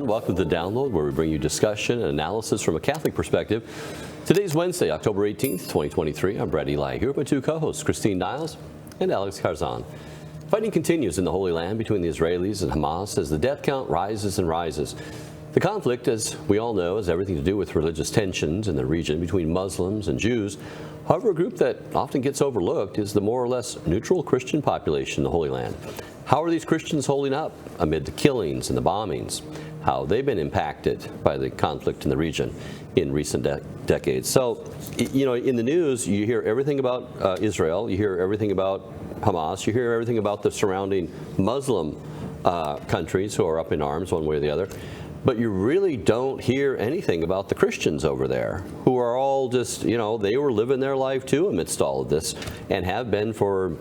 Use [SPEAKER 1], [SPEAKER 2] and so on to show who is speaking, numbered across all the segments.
[SPEAKER 1] Welcome to The Download, where we bring you discussion and analysis from a Catholic perspective. Today's Wednesday, October 18th, 2023. I'm Brad Eli, here with my two co-hosts, Christine Niles and Alex Carzan. Fighting continues in the Holy Land between the Israelis and Hamas as the death count rises and rises. The conflict, as we all know, has everything to do with religious tensions in the region between Muslims and Jews. However, a group that often gets overlooked is the more or less neutral Christian population in the Holy Land. How are these Christians holding up amid the killings and the bombings? How have they been impacted by the conflict in the region in recent decades? So, you know, in the news, you hear everything about Israel, you hear everything about Hamas, you hear everything about the surrounding Muslim countries who are up in arms one way or the other. But you really don't hear anything about the Christians over there, who are all just, you know, they were living their life too amidst all of this and have been for,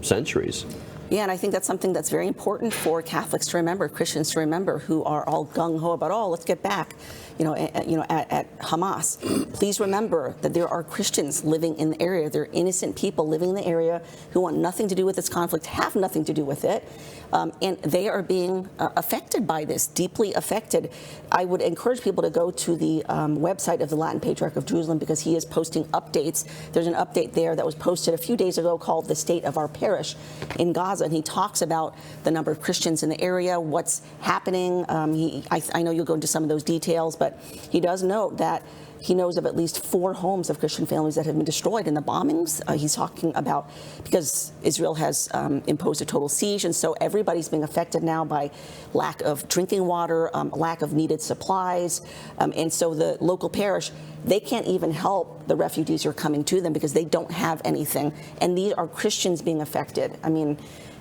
[SPEAKER 1] centuries.
[SPEAKER 2] Yeah, and I think that's something that's very important for Catholics to remember, Christians to remember, who are all gung-ho about, oh, let's get back, at Hamas. Please remember that there are Christians living in the area. There are innocent people living in the area who want nothing to do with this conflict, have nothing to do with it, and they are being affected by this, deeply affected. I would encourage people to go to the website of the Latin Patriarch of Jerusalem, because he is posting updates. There's an update there that was posted a few days ago called "The State of Our Parish" in Gaza, and he talks about the number of Christians in the area, what's happening. I know you'll go into some of those details, but he does note that he knows of at least 4 homes of Christian families that have been destroyed in the bombings. He's talking about, because Israel has imposed a total siege, and so everybody's being affected now by lack of drinking water, lack of needed supplies, and so the local parish, they can't even help the refugees who are coming to them because they don't have anything, and these are Christians being affected. I mean,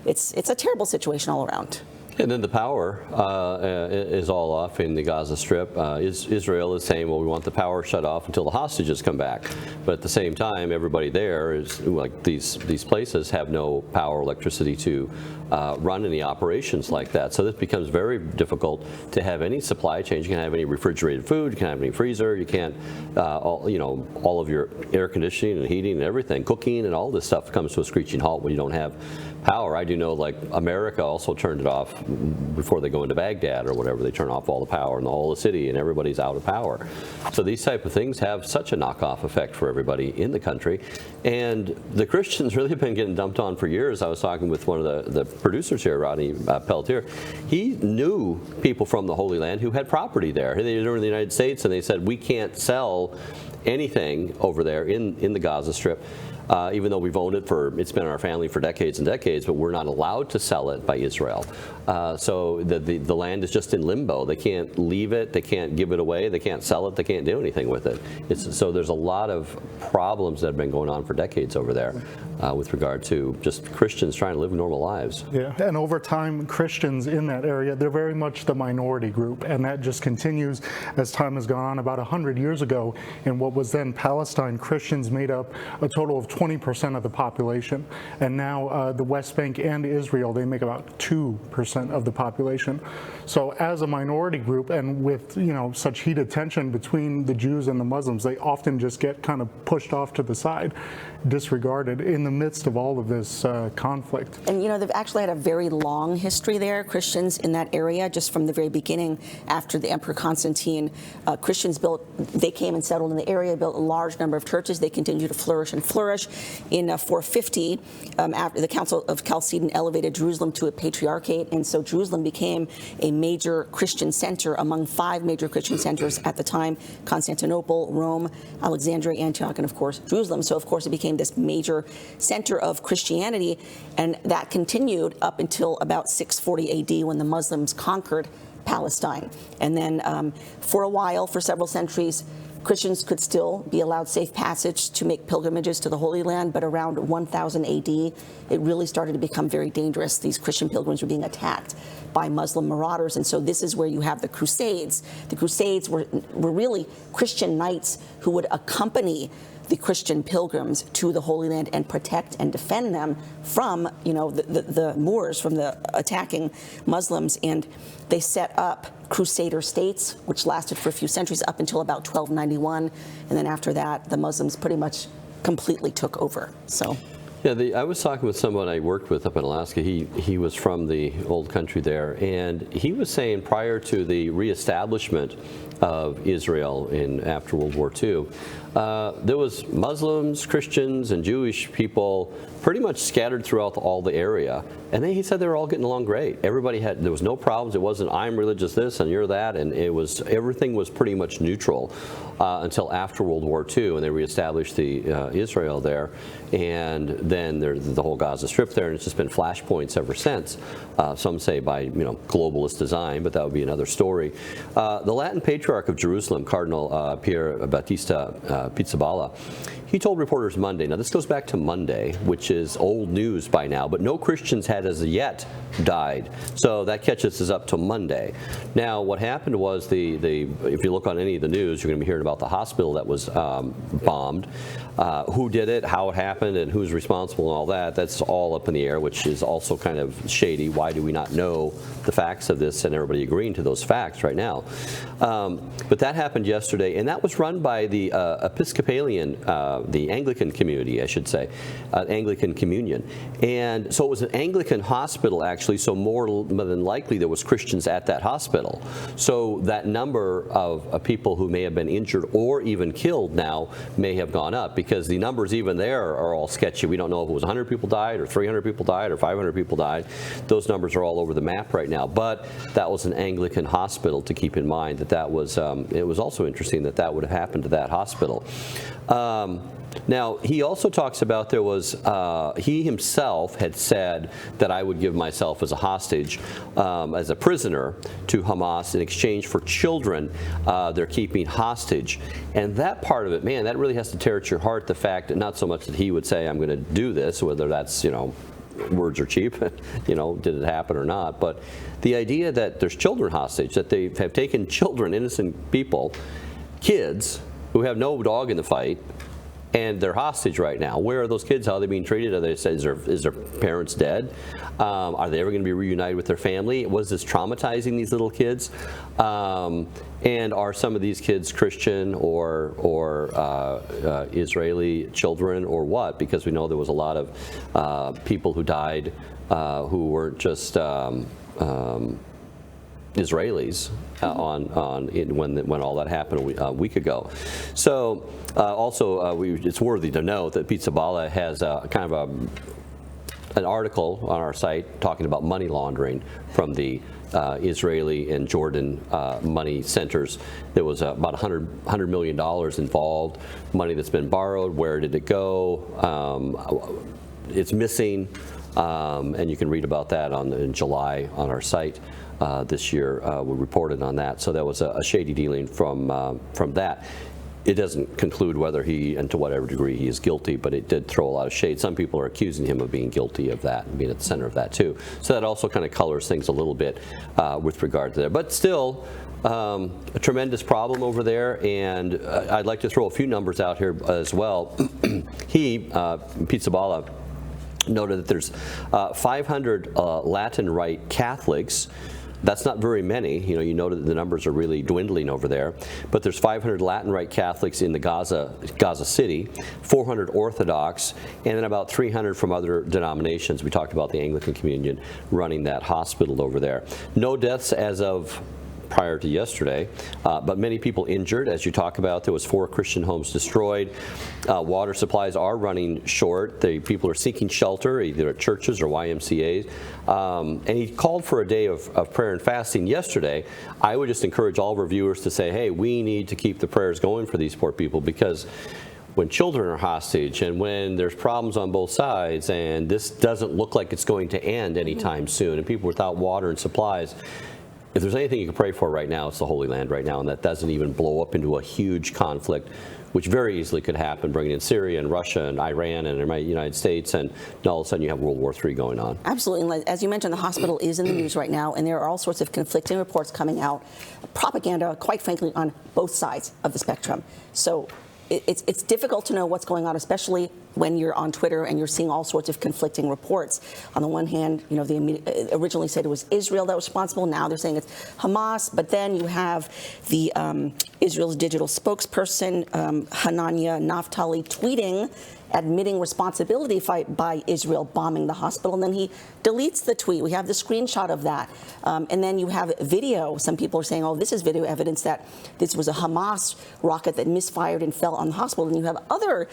[SPEAKER 2] it's a terrible situation all around.
[SPEAKER 1] And then the power is all off in the Gaza Strip. Israel is saying, well, we want the power shut off until the hostages come back. But at the same time, everybody there is, like, these places have no power, electricity to run any operations like that. So this becomes very difficult to have any supply chains. You can't have any refrigerated food. You can't have any freezer. You can't, all of your air conditioning and heating and everything, cooking and all this stuff comes to a screeching halt when you don't have power. I do know, like, America also turned it off before they go into Baghdad or whatever. They turn off all the power in the whole of the city and everybody's out of power. So these type of things have such a knockoff effect for everybody in the country. And the Christians really have been getting dumped on for years. I was talking with one of the producers here, Rodney Pelletier. He knew people from the Holy Land who had property there. They were in the United States, and they said, we can't sell anything over there in the Gaza Strip. Even though we've owned it it's been in our family for decades and decades, but we're not allowed to sell it by Israel. So the land is just in limbo. They can't leave it, they can't give it away, they can't sell it, they can't do anything with it. So there's a lot of problems that have been going on for decades over there with regard to just Christians trying to live normal lives.
[SPEAKER 3] Yeah, and over time, Christians in that area, they're very much the minority group, and that just continues as time has gone on. About 100 years ago, in what was then Palestine, Christians made up a total of 20% of the population, and now the West Bank and Israel, they make about 2% of the population. So as a minority group, and with such heated tension between the Jews and the Muslims, they often just get kind of pushed off to the side, disregarded in the midst of all of this conflict.
[SPEAKER 2] And they've actually had a very long history there, Christians in that area, just from the very beginning. After the Emperor Constantine, Christians they came and settled in the area, built a large number of churches. They continue to flourish and flourish. In 450, after the Council of Chalcedon elevated Jerusalem to a patriarchate, and so Jerusalem became a major Christian center among 5 major Christian centers at the time: Constantinople, Rome, Alexandria, Antioch, and of course Jerusalem. So of course it became this major center of Christianity, and that continued up until about 640 AD when the Muslims conquered Palestine. And then for a while, for several centuries, Christians could still be allowed safe passage to make pilgrimages to the Holy Land, but around 1000 AD, it really started to become very dangerous. These Christian pilgrims were being attacked by Muslim marauders, and so this is where you have the Crusades. The Crusades were really Christian knights who would accompany the Christian pilgrims to the Holy Land and protect and defend them from, the Moors, from the attacking Muslims. And they set up Crusader states, which lasted for a few centuries up until about 1291. And then after that, the Muslims pretty much completely took over. So.
[SPEAKER 1] Yeah, I was talking with someone I worked with up in Alaska. He was from the old country there, and he was saying prior to the reestablishment of Israel after World War II, there was Muslims, Christians, and Jewish people pretty much scattered throughout all the area. And then he said they were all getting along great. There was no problems. It wasn't I'm religious this and you're that, and everything was pretty much neutral until after World War II, and they reestablished the Israel there, and then there's the whole Gaza Strip there, and it's just been flashpoints ever since. Some say by globalist design, but that would be another story. The Latin Patriarch of Jerusalem, Cardinal Pier Battista Pizzaballa, he told reporters Monday, now this goes back to Monday, which is old news by now, but no Christians had as yet died. So that catches us up to Monday. Now what happened was if you look on any of the news, you're going to be hearing about the hospital that was bombed. Who did it, how it happened, and who's responsible and all that, that's all up in the air, which is also kind of shady. Why do we not know the facts of this and everybody agreeing to those facts right now? But that happened yesterday, and that was run by the Episcopalian, the Anglican community, I should say, Anglican Communion. And so it was an Anglican hospital, actually, so more than likely there was Christians at that hospital. So that number of people who may have been injured or even killed now may have gone up, because the numbers even there are all sketchy. We don't know if it was 100 people died or 300 people died or 500 people died. Those numbers are all over the map right now. But that was an Anglican hospital, to keep in mind that was, it was also interesting that would have happened to that hospital. Now, he also talks about he himself had said that I would give myself as a hostage, as a prisoner to Hamas in exchange for children they're keeping hostage. And that part of it, man, that really has to tear at your heart, the fact that not so much that he would say, I'm going to do this, whether that's, words are cheap, did it happen or not, but the idea that there's children hostage, that they have taken children, innocent people, kids who have no dog in the fight, and they're hostage right now. Where are those kids? How are they being treated? Is their parents dead? Are they ever going to be reunited with their family? Was this traumatizing these little kids? And are some of these kids Christian or Israeli children or what? Because we know there was a lot of people who died who weren't just Israelis when all that happened a week ago. So it's worthy to note that Pizzaballa has kind of an article on our site talking about money laundering from the Israeli and Jordan money centers. There was about $100 million involved, money that's been borrowed. Where did it go? It's missing, and you can read about that in July on our site. This year, we reported on that. So that was a shady dealing from that. It doesn't conclude whether he, and to whatever degree he is guilty, but it did throw a lot of shade. Some people are accusing him of being guilty of that and being at the center of that too. So that also kind of colors things a little bit with regard to that. But still, a tremendous problem over there, and I'd like to throw a few numbers out here as well. Pizzaballa, noted that there's 500 Latin Rite Catholics. That's not very many. You noted that the numbers are really dwindling over there. But there's 500 Latin Rite Catholics in the Gaza City, 400 Orthodox, and then about 300 from other denominations. We talked about the Anglican Communion running that hospital over there. No deaths as of prior to yesterday, but many people injured. As you talk about, there was 4 Christian homes destroyed. Water supplies are running short. The people are seeking shelter, either at churches or YMCA's. And he called for a day of prayer and fasting yesterday. I would just encourage all of our viewers to say, hey, we need to keep the prayers going for these poor people, because when children are hostage and when there's problems on both sides, and this doesn't look like it's going to end anytime soon, and people without water and supplies, if there's anything you can pray for right now, it's the Holy Land right now, and that doesn't even blow up into a huge conflict, which very easily could happen, bringing in Syria and Russia and Iran and the United States, and all of a sudden you have World War III going on. Absolutely.
[SPEAKER 2] As you mentioned, the hospital is in the news right now, and there are all sorts of conflicting reports coming out, propaganda, quite frankly, on both sides of the spectrum. So it's difficult to know what's going on, especially when you're on Twitter and you're seeing all sorts of conflicting reports. On the one hand, they originally said it was Israel that was responsible. Now they're saying it's Hamas. But then you have the Israel's digital spokesperson, Hanania Naftali, tweeting admitting responsibility by Israel bombing the hospital, and then he deletes the tweet. We have the screenshot of that. And then you have video. Some people are saying, oh, this is video evidence that this was a Hamas rocket that misfired and fell on the hospital. And you have other,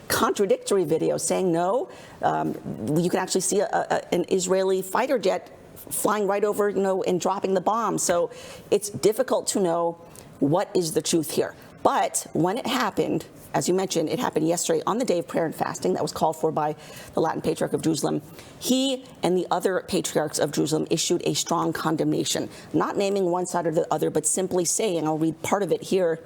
[SPEAKER 2] contradictory videos saying, no, you can actually see an Israeli fighter jet flying right over, and dropping the bomb. So it's difficult to know what is the truth here. But when it happened, as you mentioned, it happened yesterday on the day of prayer and fasting that was called for by the Latin Patriarch of Jerusalem. He and the other patriarchs of Jerusalem issued a strong condemnation, not naming one side or the other, but simply saying, I'll read part of it here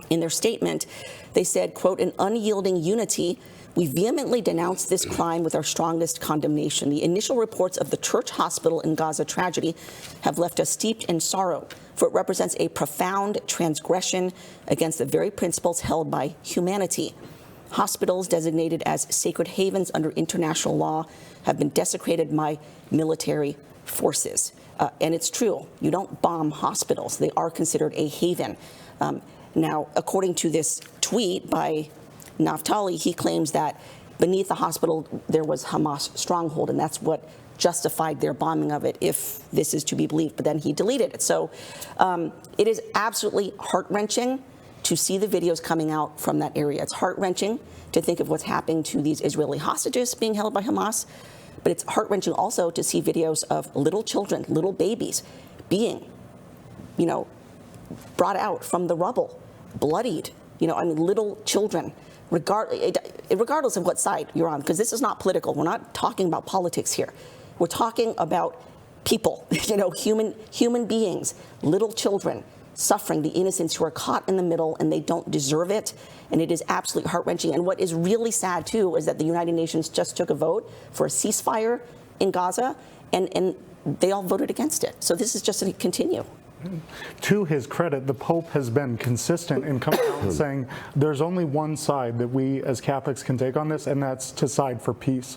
[SPEAKER 2] in their statement. They said, quote, "in unyielding unity, we vehemently denounce this crime with our strongest condemnation. The initial reports of the church hospital in Gaza tragedy have left us steeped in sorrow, for it represents a profound transgression against the very principles held by humanity. Hospitals designated as sacred havens under international law have been desecrated by military forces." And it's true. You don't bomb hospitals. They are considered a haven. Now, according to this tweet by Naftali, he claims that beneath the hospital there was Hamas stronghold, and that's what justified their bombing of it, if this is to be believed. But then he deleted it. So it is absolutely heart-wrenching to see the videos coming out from that area. It's heart-wrenching to think of what's happening to these Israeli hostages being held by Hamas, but it's heart-wrenching also to see videos of little children, little babies being, brought out from the rubble, bloodied, little children. Regardless of what side you're on, because this is not political. We're not talking about politics here. We're talking about people, human beings, little children suffering, the innocents who are caught in the middle and they don't deserve it. And it is absolutely heart-wrenching. And what is really sad, too, is that the United Nations just took a vote for a ceasefire in Gaza, and they all voted against it. So this is just going to continue.
[SPEAKER 3] To his credit, the Pope has been consistent in coming out and saying there's only one side that we as Catholics can take on this, and that's to side for peace.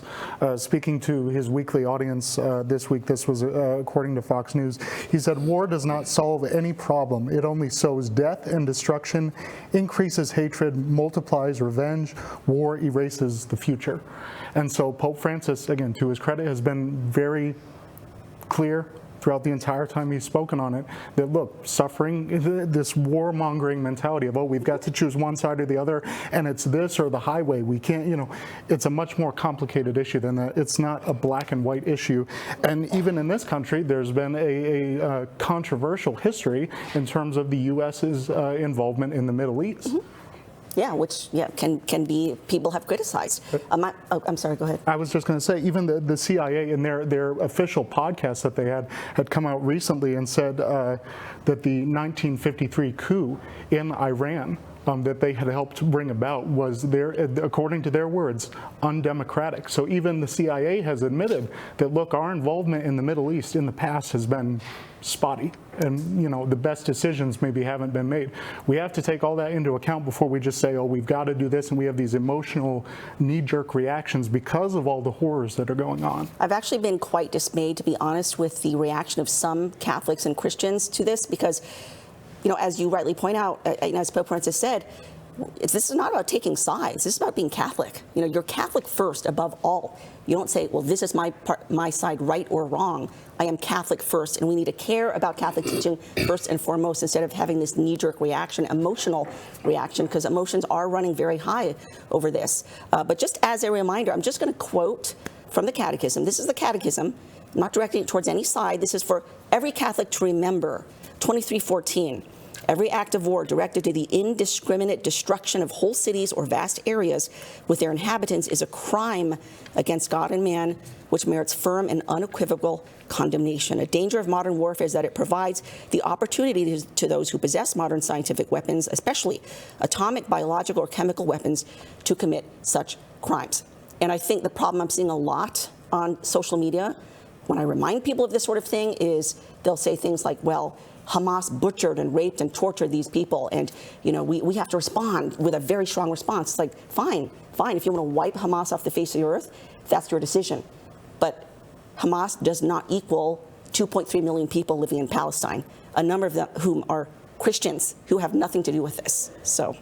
[SPEAKER 3] Speaking to his weekly audience this week, this was according to Fox News, he said, "War does not solve any problem. It only sows death and destruction, increases hatred, multiplies revenge. War erases the future." And so Pope Francis, again, to his credit, has been very clear throughout the entire time he's spoken on it, that look, suffering, this warmongering mentality of, oh, we've got to choose one side or the other, and it's this or the highway. We can't, it's a much more complicated issue than that. It's not a black and white issue. And even in this country, there's been a controversial history in terms of the U.S.'s involvement in the Middle East. Mm-hmm.
[SPEAKER 2] Yeah, which can be, people have criticized. I'm sorry, go ahead.
[SPEAKER 3] I was just going to say, even the CIA in their official podcast that they had come out recently and said that the 1953 coup in Iran that they had helped bring about was, according to their words, undemocratic. So even the CIA has admitted that, look, our involvement in the Middle East in the past has been spotty, and the best decisions maybe haven't been made. We have to take all that into account before we just say, oh, we've got to do this, and we have these emotional knee-jerk reactions because of all the horrors that are going on. I've actually been quite dismayed, to be honest, with the reaction of some Catholics and Christians to this, because as you rightly point out, as Pope Francis said, this is not about taking sides. This is about being Catholic. You're Catholic first, above all. You don't say, well, this is my side, right or wrong. I am Catholic first, and we need to care about Catholic teaching first and foremost, instead of having this knee-jerk reaction, emotional reaction, because emotions are running very high over this. But just as a reminder, I'm just going to quote from the Catechism. This is the Catechism. I'm not directing it towards any side. This is for every Catholic to remember. 23:14. Every act of war directed to the indiscriminate destruction of whole cities or vast areas with their inhabitants is a crime against God and man, which merits firm and unequivocal condemnation. A danger of modern warfare is that it provides the opportunity to those who possess modern scientific weapons, especially atomic, biological, or chemical weapons, to commit such crimes. And I think the problem I'm seeing a lot on social media when I remind people of this sort of thing is they'll say things like, well, Hamas butchered and raped and tortured these people, and we have to respond with a very strong response. It's like, fine, if you want to wipe Hamas off the face of the earth, that's your decision. But Hamas does not equal 2.3 million people living in Palestine, a number of them whom are
[SPEAKER 2] Christians who have nothing to do with this. So.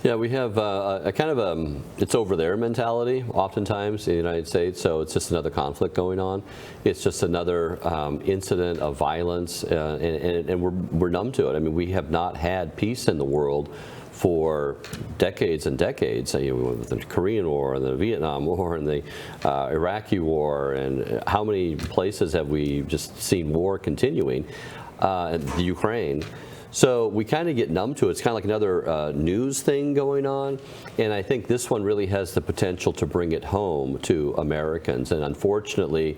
[SPEAKER 1] Yeah, we have a kind of it's over there mentality oftentimes in the United States, so it's just another conflict going on. It's just another incident of violence, and we're numb to it. I mean, we have not had peace in the world for decades and decades. You know, with the Korean War and the Vietnam War and the Iraqi War, and how many places have we just seen war continuing? The Ukraine. So we kind of get numb to it. It's kind of like another news thing going on. And I think this one really has the potential to bring it home to Americans. And unfortunately,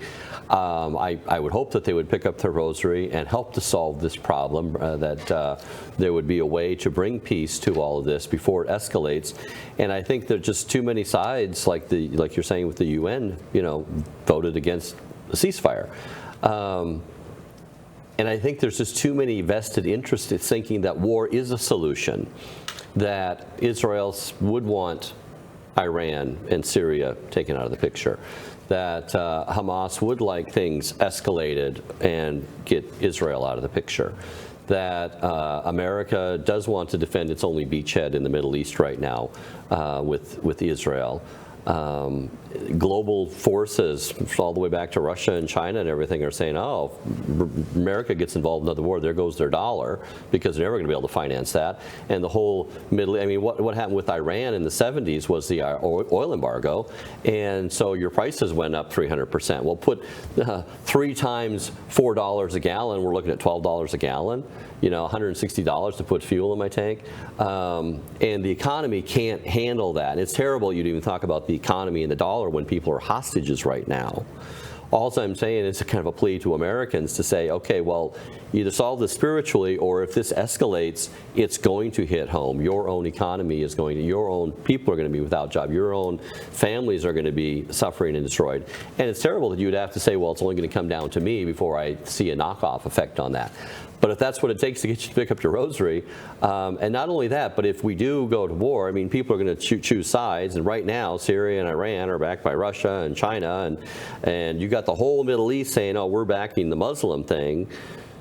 [SPEAKER 1] I would hope that they would pick up their rosary and help to solve this problem, that there would be a way to bring peace to all of this before it escalates. And I think there's just too many sides, like you're saying with the UN, you know, voted against a ceasefire. And I think there's just too many vested interests in thinking that war is a solution, that Israel would want Iran and Syria taken out of the picture, that Hamas would like things escalated and get Israel out of the picture, that America does want to defend its only beachhead in the Middle East right now with Israel. Global forces all the way back to Russia and China and everything are saying, oh, America gets involved in another war, there goes their dollar, because they're never going to be able to finance that. And the whole I mean, what happened with Iran in the 70s was the oil embargo, and so your prices went up 300%. Well, put 3 times $4 a gallon, we're looking at $12 a gallon. You know, $160 to put fuel in my tank. And the economy can't handle that. It's terrible you'd even talk about the economy and the dollar when people are hostages right now. All I'm saying is kind of a plea to Americans to say, okay, well, either solve this spiritually, or if this escalates, it's going to hit home. Your own economy is going to, your own people are going to be without job. Your own families are going to be suffering and destroyed. And it's terrible that you'd have to say, well, it's only going to come down to me before I see a knockoff effect on that. But if that's what it takes to get you to pick up your rosary, and not only that, but if we do go to war, I mean, people are going to choose sides. And right now, Syria and Iran are backed by Russia and China, and you got the whole Middle East saying, oh, we're backing the Muslim thing.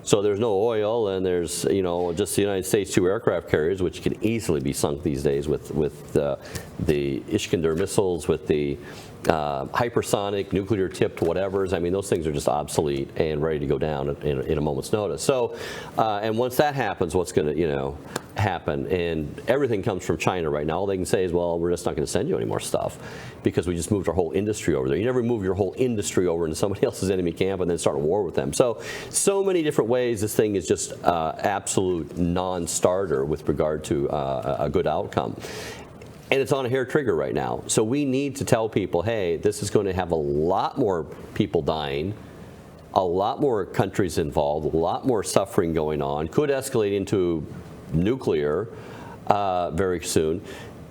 [SPEAKER 1] So there's no oil, and there's, you know, just the United States 2 aircraft carriers, which can easily be sunk these days with the Iskander missiles, with the hypersonic, nuclear-tipped whatevers. I mean, those things are just obsolete and ready to go down in a moment's notice. So, and once that happens, what's going to, you know, happen? And everything comes from China right now. All they can say is, well, we're just not going to send you any more stuff because we just moved our whole industry over there. You never move your whole industry over into somebody else's enemy camp and then start a war with them. So many different ways this thing is just absolute non-starter with regard to a good outcome. And it's on a hair trigger right now. So we need to tell people, hey, this is going to have a lot more people dying, a lot more countries involved, a lot more suffering going on, could escalate into nuclear very soon.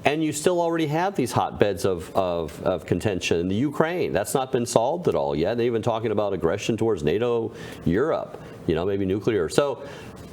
[SPEAKER 1] And you still already have these hotbeds of contention in the Ukraine. That's not been solved at all yet. They've been talking about aggression towards NATO, Europe, you know, maybe nuclear. So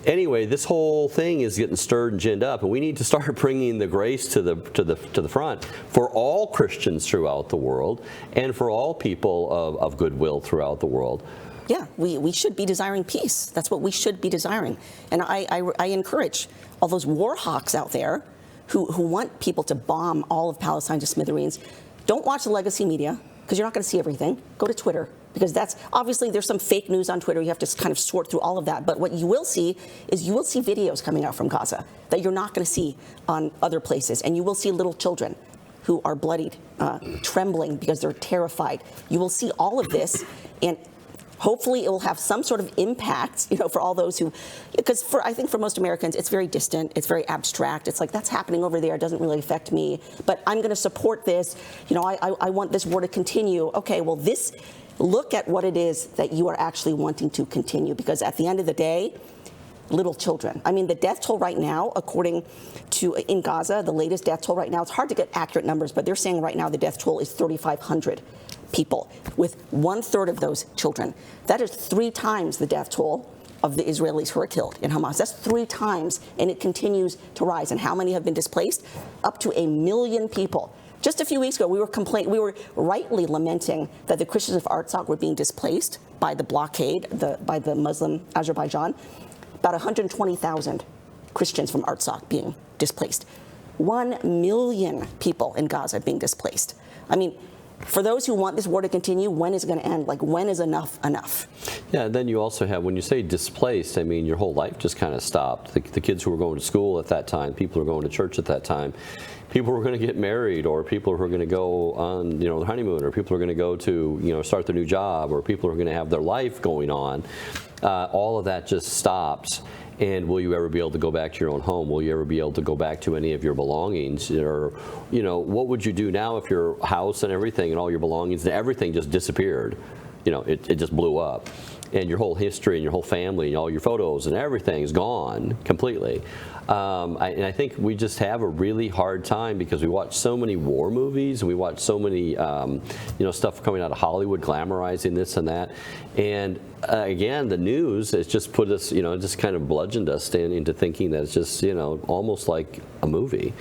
[SPEAKER 1] anyway, this whole thing is getting stirred and ginned up, and we need to start bringing the grace to the front for all Christians throughout the world and for all people of goodwill throughout the world.
[SPEAKER 2] Yeah, we should be desiring peace. That's what we should be desiring. And I encourage all those war hawks out there who want people to bomb all of Palestine to smithereens. Don't watch the legacy media, because you're not going to see everything. Go to Twitter, because that's obviously there's some fake news on Twitter. You have to kind of sort through all of that. But what you will see is you will see videos coming out from Gaza that you're not going to see on other places. And you will see little children who are bloodied, trembling because they're terrified. You will see all of this, and hopefully it will have some sort of impact, you know, for all those who, because I think for most Americans, it's very distant, it's very abstract. It's like, that's happening over there, it doesn't really affect me, but I'm going to support this. You know, I want this war to continue. Okay, well, look at what it is that you are actually wanting to continue, because at the end of the day, little children. I mean, the death toll right now, according to in Gaza, the latest death toll right now, it's hard to get accurate numbers, but they're saying right now the death toll is 3,500 people, with 1/3 of those children. That is 3 times the death toll of the Israelis who are killed in Hamas. That's 3 times, and it continues to rise. And how many have been displaced? Up to 1 million people. Just a few weeks ago, we were rightly lamenting that the Christians of Artsakh were being displaced by the blockade, by the Muslim Azerbaijan. About 120,000 Christians from Artsakh being displaced. 1 million people in Gaza being displaced. I mean, for those who want this war to continue, when is it going to end? Like, when is enough enough?
[SPEAKER 1] Yeah, and then you also have, when you say displaced, I mean, your whole life just kind of stopped. The kids who were going to school at that time, people who were going to church at that time, people who were going to get married, or people who were going to go on, their honeymoon, or people who are going to go to, start their new job, or people who are going to have their life going on. All of that just stops. And will you ever be able to go back to your own home? Will you ever be able to go back to any of your belongings? Or, what would you do now if your house and everything and all your belongings and everything just disappeared? It just blew up. And your whole history and your whole family and all your photos and everything is gone completely. And I think we just have a really hard time because we watch so many war movies and we watch so many, stuff coming out of Hollywood glamorizing this and that. And again, the news has just put us, just kind of bludgeoned us into thinking that it's just, almost like a movie.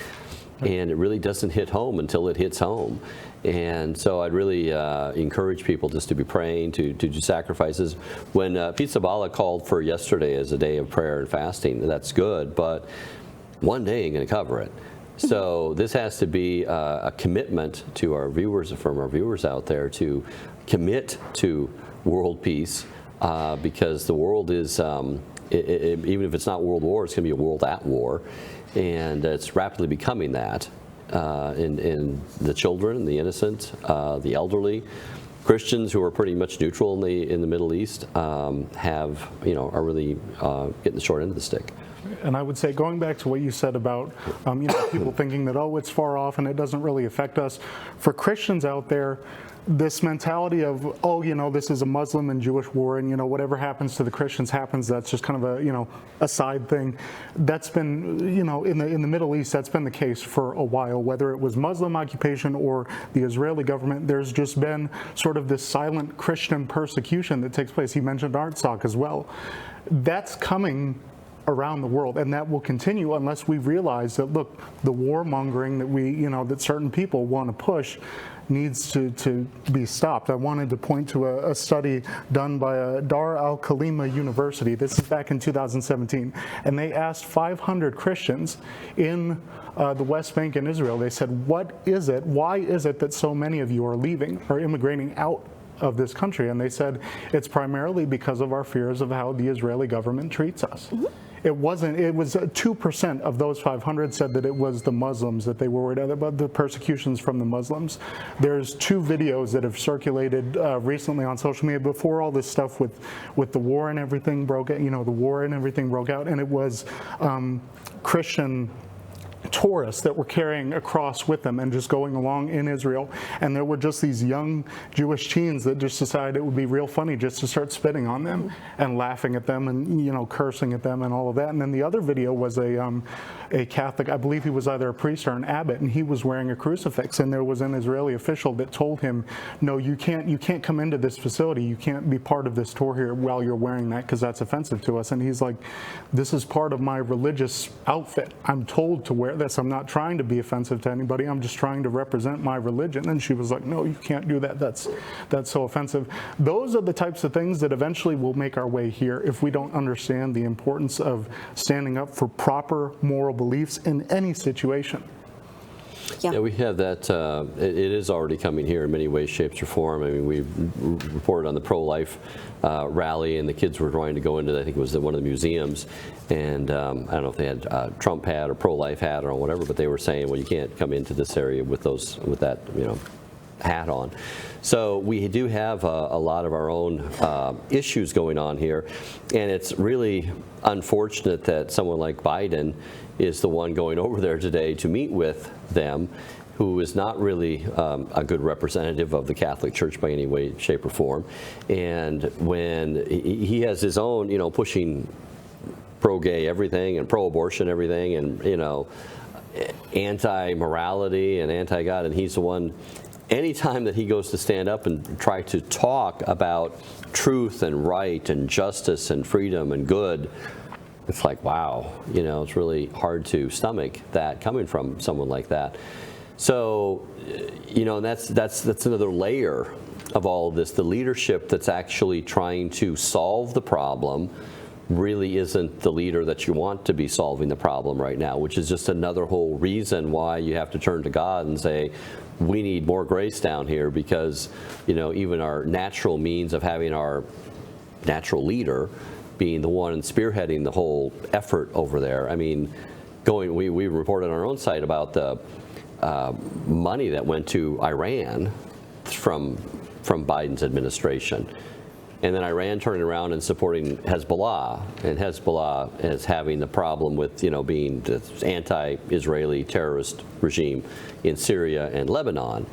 [SPEAKER 1] And it really doesn't hit home until it hits home. And so I'd really encourage people just to be praying, to do sacrifices. When Pete Zabala called for yesterday as a day of prayer and fasting, that's good, but one day ain't going to cover it. So this has to be a commitment to our viewers, from our viewers out there, to commit to world peace, because the world is, even if it's not world war, it's going to be a world at war. And it's rapidly becoming that. In the children, the innocent, the elderly, Christians who are pretty much neutral in the Middle East are really getting the short end of the stick.
[SPEAKER 3] And I would say, going back to what you said about people thinking that, it's far off and it doesn't really affect us. For Christians out there, this mentality of, this is a Muslim and Jewish war, and whatever happens to the Christians happens. That's just kind of a side thing. That's been in the Middle East, that's been the case for a while. Whether it was Muslim occupation or the Israeli government, there's just been sort of this silent Christian persecution that takes place. He mentioned Artsakh as well. That's coming around the world, and that will continue unless we realize that, look, the warmongering that that certain people want to push needs to be stopped. I wanted to point to a study done by Dar al-Khalima University. This is back in 2017, and they asked 500 Christians in the West Bank and Israel. They said, why is it that so many of you are leaving or immigrating out of this country? And they said, it's primarily because of our fears of how the Israeli government treats us. Mm-hmm. It was 2% of those 500 said that it was the Muslims that they were worried about, the persecutions from the Muslims. There's 2 videos that have circulated recently on social media before all this stuff with the war and everything broke out, the war and everything broke out, and it was Christian tourists that were carrying a cross with them and just going along in Israel. And there were just these young Jewish teens that just decided it would be real funny just to start spitting on them and laughing at them and, cursing at them and all of that. And then the other video was a Catholic, I believe he was either a priest or an abbot, and he was wearing a crucifix. And there was an Israeli official that told him, no, you can't come into this facility. You can't be part of this tour here while you're wearing that, because that's offensive to us. And he's like, this is part of my religious outfit. I'm told to wear this. I'm not trying to be offensive to anybody. I'm just trying to represent my religion. And she was like, no, you can't do that. That's so offensive. Those are the types of things that eventually will make our way here if we don't understand the importance of standing up for proper moral beliefs in any situation.
[SPEAKER 1] Yeah, we have that. It is already coming here in many ways, shapes, or form. I mean, we reported on the pro-life rally, and the kids were trying to go into, I think it was one of the museums, and I don't know if they had a Trump hat or pro-life hat or whatever, but they were saying, well, you can't come into this area with that hat on. So we do have a lot of our own issues going on here, and it's really unfortunate that someone like Biden is the one going over there today to meet with them, who is not really a good representative of the Catholic Church by any way, shape, or form. And when he has his own, pushing pro-gay everything and pro-abortion everything and, anti-morality and anti-God, and he's the one, anytime that he goes to stand up and try to talk about truth and right and justice and freedom and good, it's like, wow, it's really hard to stomach that coming from someone like that. So, that's another layer of all of this, the leadership that's actually trying to solve the problem really isn't the leader that you want to be solving the problem right now, which is just another whole reason why you have to turn to God and say, we need more grace down here, because, even our natural means of having our natural leader being the one spearheading the whole effort over there. I mean, we reported on our own site about the money that went to Iran from Biden's administration. And then Iran turning around and supporting Hezbollah, and Hezbollah is having the problem with, being the anti-Israeli terrorist regime in Syria and Lebanon,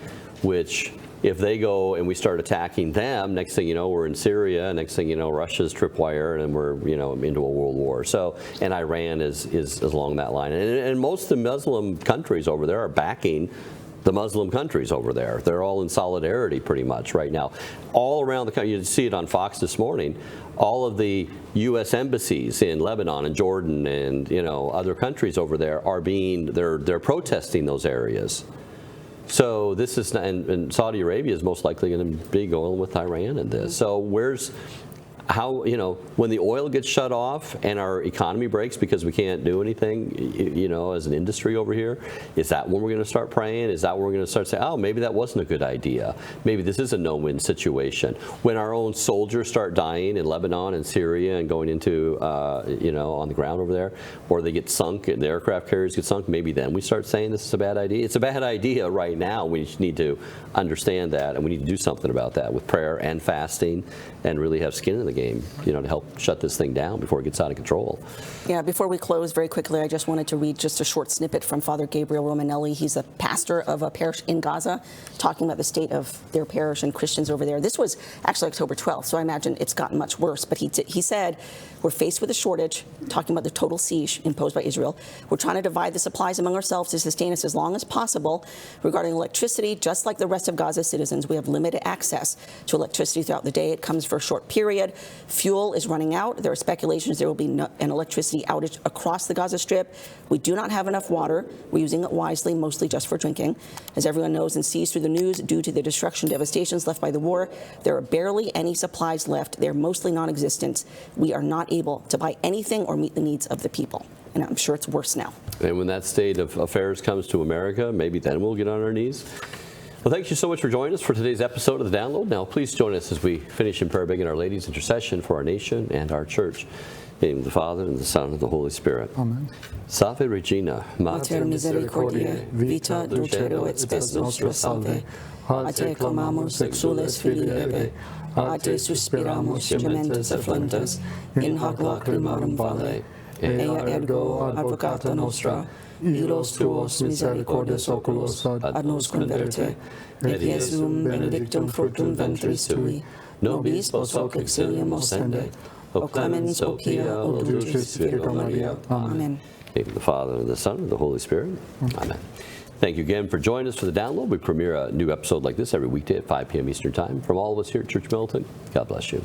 [SPEAKER 1] which if they go and we start attacking them, next thing you know, we're in Syria, next thing you know, Russia's tripwire, and we're, into a world war. So, and Iran is along that line. And most of the Muslim countries over there are backing the Muslim countries over there. They're all in solidarity pretty much right now. All around the country, you see it on Fox this morning, all of the U.S. embassies in Lebanon and Jordan and, other countries over there they're protesting those areas. So this is, and Saudi Arabia is most likely going to be going with Iran in this. So when the oil gets shut off and our economy breaks because we can't do anything, as an industry over here, is that when we're going to start praying? Is that when we're going to start saying, oh, maybe that wasn't a good idea? Maybe this is a no-win situation. When our own soldiers start dying in Lebanon and Syria and going into, on the ground over there, or they get sunk and the aircraft carriers get sunk, maybe then we start saying this is a bad idea. It's a bad idea right now. We need to understand that, and we need to do something about that with prayer and fasting, and really have skin in the game, to help shut this thing down before it gets out of control.
[SPEAKER 2] Yeah, before we close, very quickly, I just wanted to read just a short snippet from Father Gabriel Romanelli. He's a pastor of a parish in Gaza, talking about the state of their parish and Christians over there. This was actually October 12th, so I imagine it's gotten much worse. But he said, we're faced with a shortage, talking about the total siege imposed by Israel. We're trying to divide the supplies among ourselves to sustain us as long as possible. Regarding electricity, just like the rest of Gaza's citizens, we have limited access to electricity throughout the day. It comes for a short period. Fuel is running out. There are speculations there will be an electricity outage across the Gaza Strip. We do not have enough water. We're using it wisely, mostly just for drinking. As everyone knows and sees through the news, due to the destruction and devastations left by the war, there are barely any supplies left. They're mostly non-existent. We are not able to buy anything or meet the needs of the people. And I'm sure it's worse now.
[SPEAKER 1] And when that state of affairs comes to America, maybe then we'll get on our knees. Well, thank you so much for joining us for today's episode of The Download. Now, please join us as we finish in prayer, begging Our Lady's intercession for our nation and our church. In the name of the Father, and the Son, and the Holy Spirit. Amen. Salve Regina,
[SPEAKER 2] Mater misericordiae, vita dulcedo et spes nostra salve. A te clamamus, exules filii Eve. A te suspiramus, gementes afflientes, in hoc lacrimarum vale. Ea ergo advocata nostra, ilos tuos misericordes oculos ad nos converte, et Iesum benedictum fructum ventris tui, nobis post hoc exilium ostende, o clemens, o pia, o dulcis Virgo Maria. Amen.
[SPEAKER 1] In the name of the Father, and the Son, and the Holy Spirit. Amen. Thank you again for joining us for The Download. We premiere a new episode like this every weekday at 5 p.m. Eastern Time. From all of us here at Church Militant, God bless you.